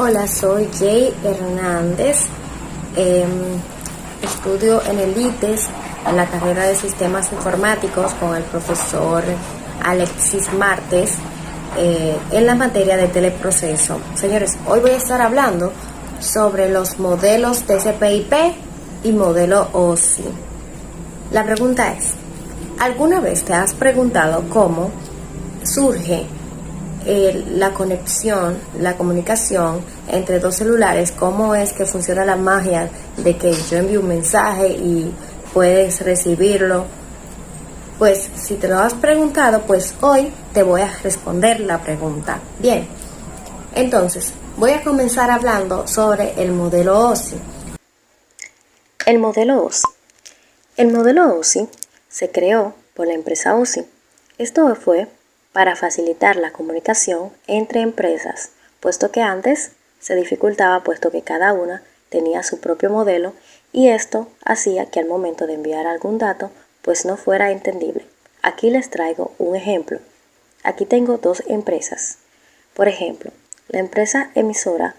Hola, soy Jay Hernández. Estudio en el ITES, en la carrera de Sistemas Informáticos con el profesor Alexis Martes, en la materia de teleproceso. Señores, hoy voy a estar hablando sobre los modelos TCP/IP y modelo OSI. La pregunta es, ¿alguna vez te has preguntado cómo surge la conexión, la comunicación entre dos celulares? ¿Cómo es que funciona la magia de que yo envío un mensaje y puedes recibirlo? Pues si te lo has preguntado, pues hoy te voy a responder la pregunta. Bien, entonces voy a comenzar hablando sobre el modelo OSI. El modelo OSI. El modelo OSI se creó por la empresa OSI. Esto fue para facilitar la comunicación entre empresas, puesto que antes se dificultaba puesto que cada una tenía su propio modelo y esto hacía que al momento de enviar algún dato pues no fuera entendible. Aquí les traigo un ejemplo. Aquí tengo dos empresas. Por ejemplo, la empresa emisora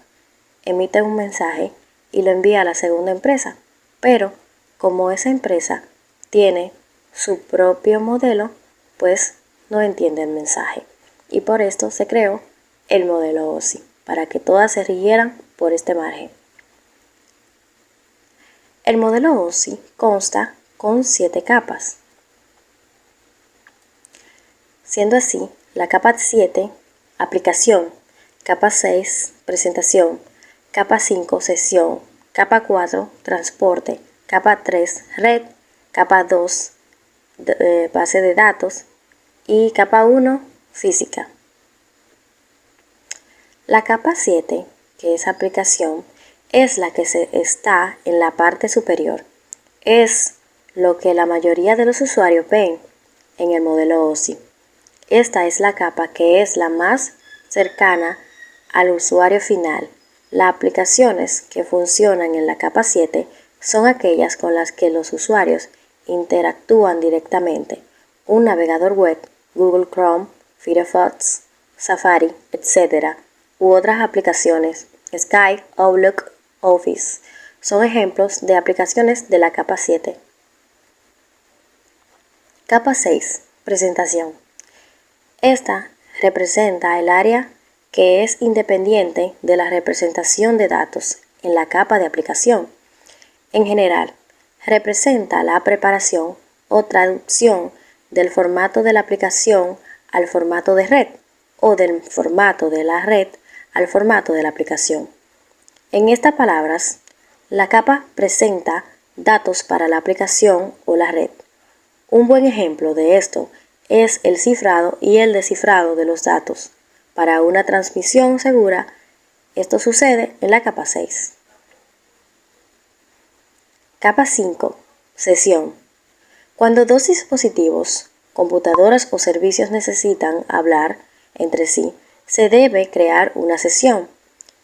emite un mensaje y lo envía a la segunda empresa, pero como esa empresa tiene su propio modelo, pues no entiende el mensaje. Y por esto se creó el modelo OSI, para que todas se rigieran por este margen. El modelo OSI consta con 7 capas. Siendo así, la capa 7, aplicación, capa 6, presentación, capa 5, sesión, capa 4, transporte, capa 3, red, capa 2, base de datos, y capa 1, física. La capa 7, que es aplicación, es la que está en la parte superior. Es lo que la mayoría de los usuarios ven en el modelo OSI. Esta es la capa que es la más cercana al usuario final. Las aplicaciones que funcionan en la capa 7 son aquellas con las que los usuarios interactúan directamente. Un navegador web, Google Chrome, Firefox, Safari, etc. u otras aplicaciones, Skype, Outlook, Office, son ejemplos de aplicaciones de la capa 7. Capa 6. Presentación. Esta representa el área que es independiente de la representación de datos en la capa de aplicación. En general, representa la preparación o traducción del formato de la aplicación al formato de red o del formato de la red al formato de la aplicación. En estas palabras, la capa presenta datos para la aplicación o la red. Un buen ejemplo de esto es el cifrado y el descifrado de los datos. Para una transmisión segura, esto sucede en la capa 6. Capa 5. Sesión. Cuando dos dispositivos, computadoras o servicios necesitan hablar entre sí, se debe crear una sesión,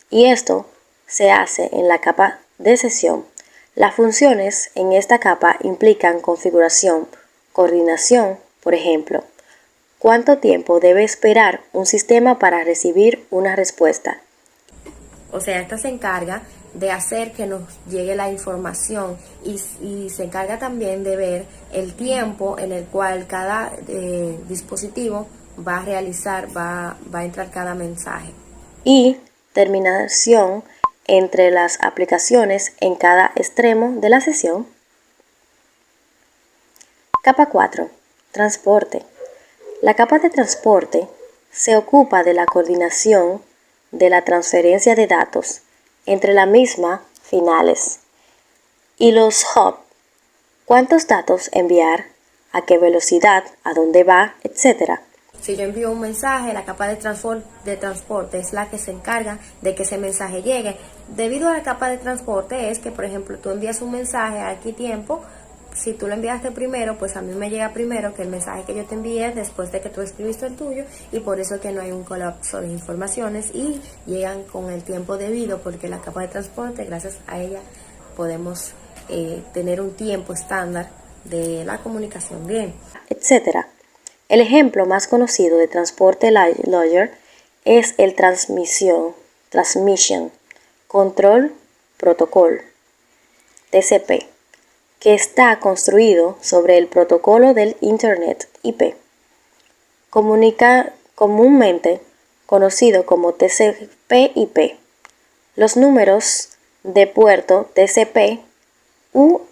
y esto se hace en la capa de sesión. Las funciones en esta capa implican configuración, coordinación, por ejemplo, ¿cuánto tiempo debe esperar un sistema para recibir una respuesta? O sea, esta se encarga de hacer que nos llegue la información y se encarga también de ver el tiempo en el cual cada dispositivo va a realizar, va a entrar cada mensaje. Y terminación entre las aplicaciones en cada extremo de la sesión. Capa 4. Transporte. La capa de transporte se ocupa de la coordinación de la transferencia de datos entre la misma finales y los hubs. ¿Cuántos datos enviar? ¿A qué velocidad? ¿A dónde va? Etcétera. Si yo envío un mensaje, la capa de transporte es la que se encarga de que ese mensaje llegue. Debido a la capa de transporte es que, por ejemplo, tú envías un mensaje a X tiempo. Si tú lo enviaste primero, pues a mí me llega primero que el mensaje que yo te envié después de que tú escribiste el tuyo, y por eso es que no hay un colapso de informaciones y llegan con el tiempo debido, porque la capa de transporte, gracias a ella, podemos tener un tiempo estándar de la comunicación bien, etcétera. El ejemplo más conocido de transporte logger es el transmisión Transmission Control Protocol, TCP, que está construido sobre el protocolo del Internet IP, comúnmente conocido como TCP/IP. Los números de puerto TCP o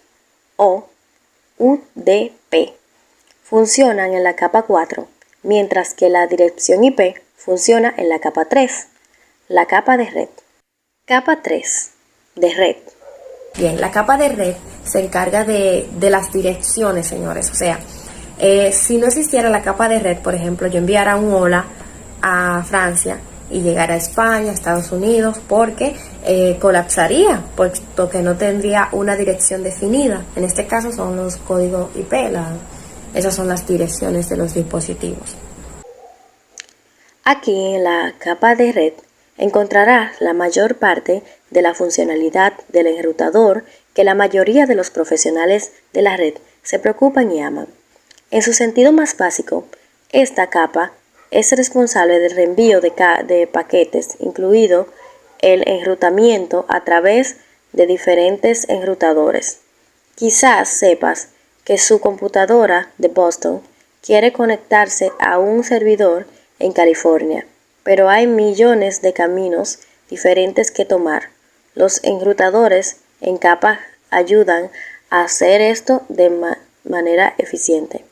UDP funcionan en la capa 4, mientras que la dirección IP funciona en la capa 3, la capa de red. Capa 3 de red. Bien, la capa de red se encarga de las direcciones, señores. O sea, si no existiera la capa de red, por ejemplo, yo enviara un hola a Francia y llegara a España, a Estados Unidos, porque colapsaría, puesto que no tendría una dirección definida. En este caso son los códigos IP, esas son las direcciones de los dispositivos. Aquí en la capa de red encontrará la mayor parte de la funcionalidad del enrutador que la mayoría de los profesionales de la red se preocupan y aman. En su sentido más básico, esta capa es responsable del reenvío de paquetes, incluido el enrutamiento a través de diferentes enrutadores. Quizás sepas que su computadora de Boston quiere conectarse a un servidor en California, pero hay millones de caminos diferentes que tomar. Los enrutadores en capa ayudan a hacer esto de manera eficiente.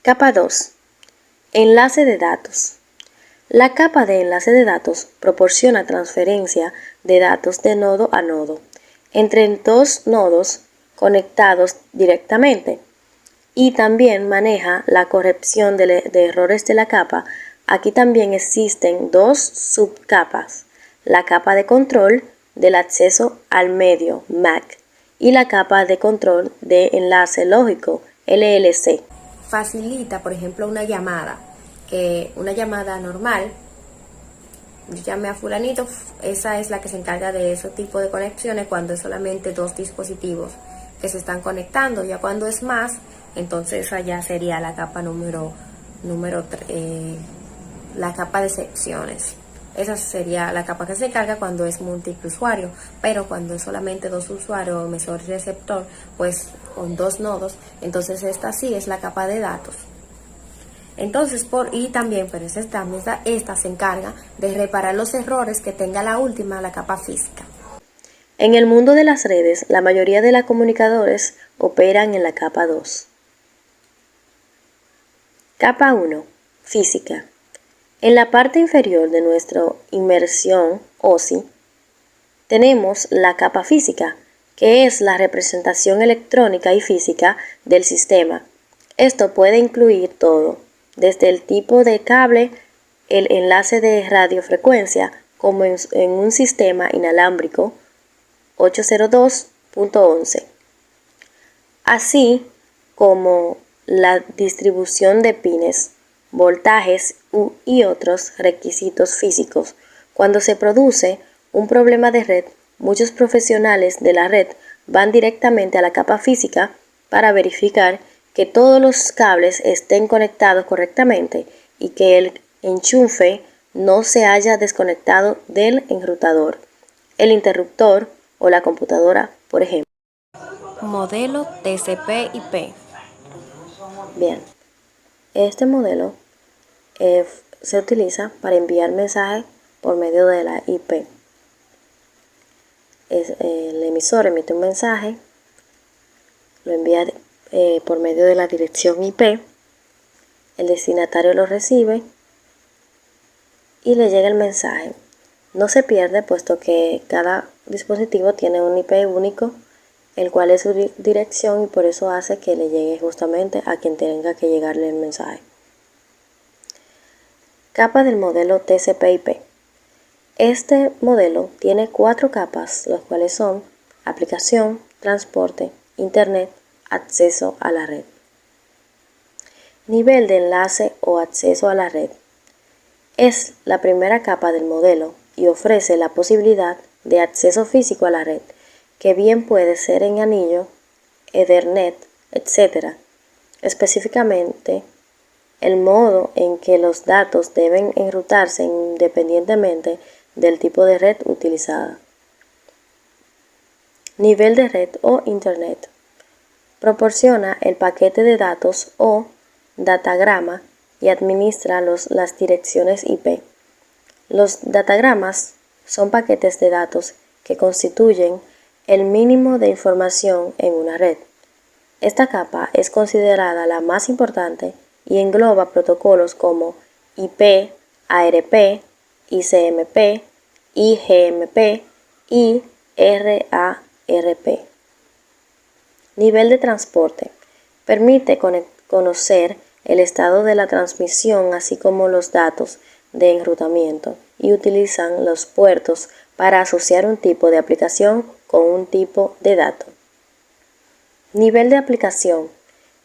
Capa 2. Enlace de datos. La capa de enlace de datos proporciona transferencia de datos de nodo a nodo entre dos nodos conectados directamente y también maneja la corrección de errores de la capa. Aquí también existen dos subcapas, la capa de control del acceso al medio MAC y la capa de control de enlace lógico LLC. Facilita, por ejemplo, una llamada normal. Yo llamé a fulanito, esa es la que se encarga de ese tipo de conexiones cuando es solamente dos dispositivos que se están conectando. Ya cuando es más, entonces esa ya sería la capa la capa de secciones. Esa sería la capa que se encarga cuando es múltiple usuario, pero cuando es solamente dos usuarios, emisor y receptor, pues con dos nodos, entonces esta sí es la capa de datos. Entonces, esta se encarga de reparar los errores que tenga la capa física. En el mundo de las redes, la mayoría de los comunicadores operan en la capa 2. Capa 1. Física. En la parte inferior de nuestra inmersión OSI, tenemos la capa física, que es la representación electrónica y física del sistema. Esto puede incluir todo, desde el tipo de cable, el enlace de radiofrecuencia, como en un sistema inalámbrico 802.11, así como la distribución de pines, voltajes y otros requisitos físicos. Cuando se produce un problema de red, muchos profesionales de la red van directamente a la capa física para verificar que todos los cables estén conectados correctamente y que el enchufe no se haya desconectado del enrutador, el interruptor o la computadora, por ejemplo. Modelo TCP/IP. Bien, este modelo se utiliza para enviar mensajes por medio de la IP. El emisor emite un mensaje, lo envía por medio de la dirección IP, el destinatario lo recibe y le llega el mensaje. No se pierde, puesto que cada dispositivo tiene un IP único, el cual es su dirección, y por eso hace que le llegue justamente a quien tenga que llegarle el mensaje. Capa del modelo TCP/IP. Este modelo tiene 4 capas, las cuales son aplicación, transporte, internet, acceso a la red. Nivel de enlace o acceso a la red. Es la primera capa del modelo y ofrece la posibilidad de acceso físico a la red, que bien puede ser en anillo, Ethernet, etc. Específicamente, el modo en que los datos deben enrutarse independientemente del tipo de red utilizada. Nivel de red o Internet. Proporciona el paquete de datos o datagrama y administra las direcciones IP. Los datagramas son paquetes de datos que constituyen el mínimo de información en una red. Esta capa es considerada la más importante y engloba protocolos como IP, ARP, ICMP, IGMP y RARP. Nivel de transporte. Permite conocer el estado de la transmisión así como los datos de enrutamiento y utilizan los puertos para asociar un tipo de aplicación con un tipo de dato. Nivel de aplicación.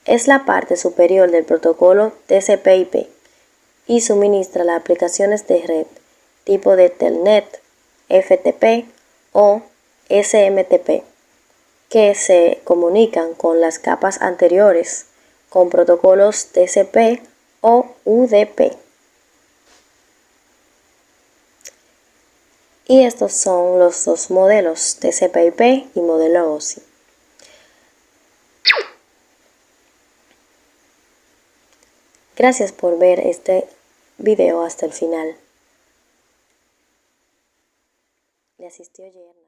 Es la parte superior del protocolo TCP/IP y suministra las aplicaciones de red tipo de Telnet, FTP o SMTP que se comunican con las capas anteriores con protocolos TCP o UDP. Y estos son los dos modelos, TCP/IP y modelo OSI. Gracias por ver este video hasta el final. Le asistió Yerna.